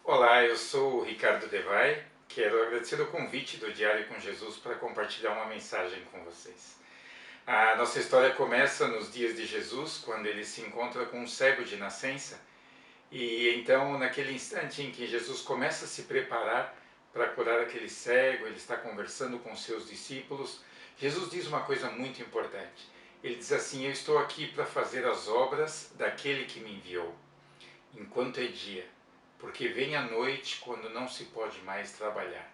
Olá, eu sou o Ricardo Devay. Quero agradecer o convite do Diário com Jesus para compartilhar uma mensagem com vocês. A nossa história começa nos dias de Jesus, quando ele se encontra com um cego de nascença. E então, naquele instante em que Jesus começa a se preparar para curar aquele cego, ele está conversando com seus discípulos, Jesus diz uma coisa muito importante. Ele diz assim: eu estou aqui para fazer as obras daquele que me enviou, enquanto é dia, porque vem a noite quando não se pode mais trabalhar.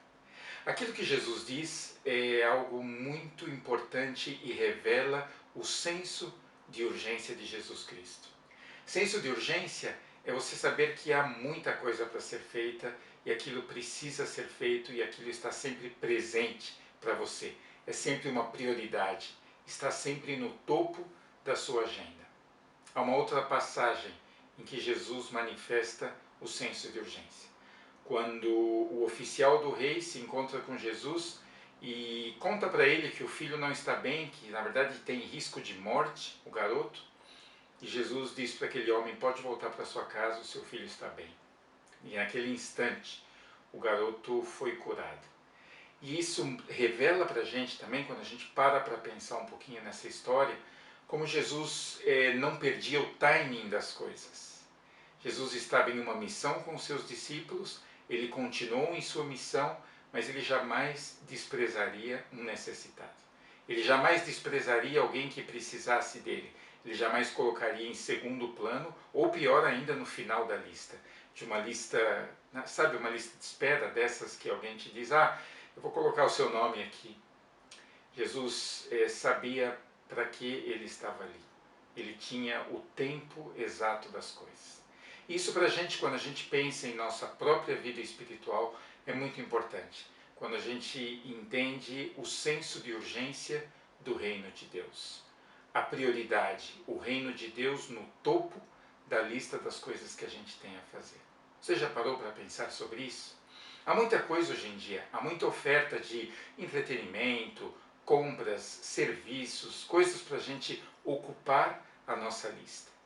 Aquilo que Jesus diz é algo muito importante e revela o senso de urgência de Jesus Cristo. Senso de urgência é você saber que há muita coisa para ser feita e aquilo precisa ser feito e aquilo está sempre presente para você. É sempre uma prioridade, está sempre no topo da sua agenda. Há uma outra passagem em que Jesus manifesta o senso de urgência. Quando o oficial do rei se encontra com Jesus e conta para ele que o filho não está bem, que na verdade tem risco de morte, o garoto, e Jesus diz para aquele homem: pode voltar para sua casa, o seu filho está bem. E naquele instante o garoto foi curado. E isso revela para a gente também, quando a gente para pensar um pouquinho nessa história, como Jesus não perdia o timing das coisas. Jesus estava em uma missão com os seus discípulos, ele continuou em sua missão, mas ele jamais desprezaria um necessitado. Ele jamais desprezaria alguém que precisasse dele. Ele jamais colocaria em segundo plano, ou pior ainda, no final da lista. De uma lista, sabe, uma lista de espera dessas que alguém te diz: eu vou colocar o seu nome aqui. Jesus sabia para que ele estava ali. Ele tinha o tempo exato das coisas. Isso para a gente, quando a gente pensa em nossa própria vida espiritual, é muito importante. Quando a gente entende o senso de urgência do reino de Deus. A prioridade, o reino de Deus no topo da lista das coisas que a gente tem a fazer. Você já parou para pensar sobre isso? Há muita coisa hoje em dia, há muita oferta de entretenimento, compras, serviços, coisas para a gente ocupar a nossa lista.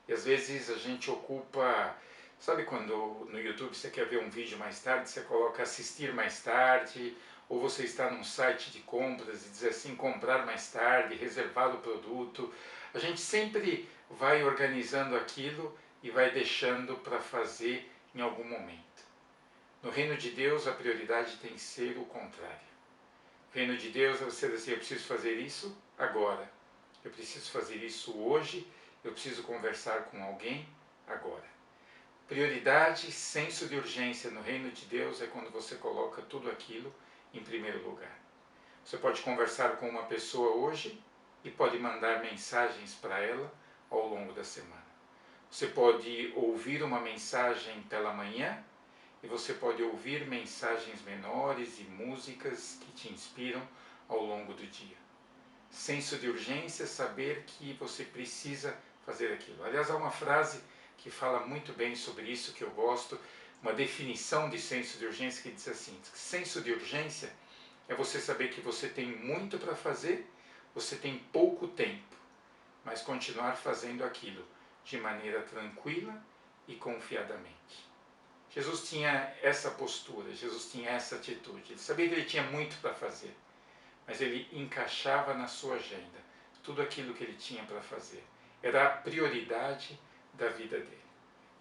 E às vezes a gente ocupa, sabe quando no YouTube você quer ver um vídeo mais tarde, você coloca assistir mais tarde, ou você está num site de compras e diz assim, comprar mais tarde, reservar o produto. A gente sempre vai organizando aquilo e vai deixando para fazer em algum momento. No reino de Deus a prioridade tem que ser o contrário. No reino de Deus é você dizer assim: eu preciso fazer isso agora, eu preciso fazer isso hoje, eu preciso conversar com alguém agora. Prioridade, senso de urgência no reino de Deus é quando você coloca tudo aquilo em primeiro lugar. Você pode conversar com uma pessoa hoje e pode mandar mensagens para ela ao longo da semana. Você pode ouvir uma mensagem pela manhã e você pode ouvir mensagens menores e músicas que te inspiram ao longo do dia. Senso de urgência, saber que você precisa fazer aquilo. Aliás, há uma frase que fala muito bem sobre isso, que eu gosto, uma definição de senso de urgência que diz assim: senso de urgência é você saber que você tem muito para fazer, você tem pouco tempo, mas continuar fazendo aquilo de maneira tranquila e confiadamente. Jesus tinha essa postura, Jesus tinha essa atitude. Ele sabia que ele tinha muito para fazer, mas ele encaixava na sua agenda tudo aquilo que ele tinha para fazer. Era a prioridade da vida dele.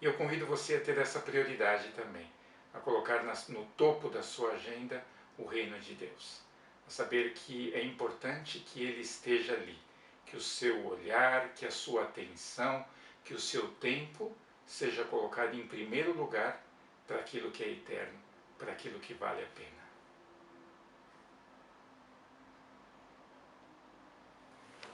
E eu convido você a ter essa prioridade também, a colocar no topo da sua agenda o reino de Deus. A saber que é importante que ele esteja ali, que o seu olhar, que a sua atenção, que o seu tempo seja colocado em primeiro lugar para aquilo que é eterno, para aquilo que vale a pena.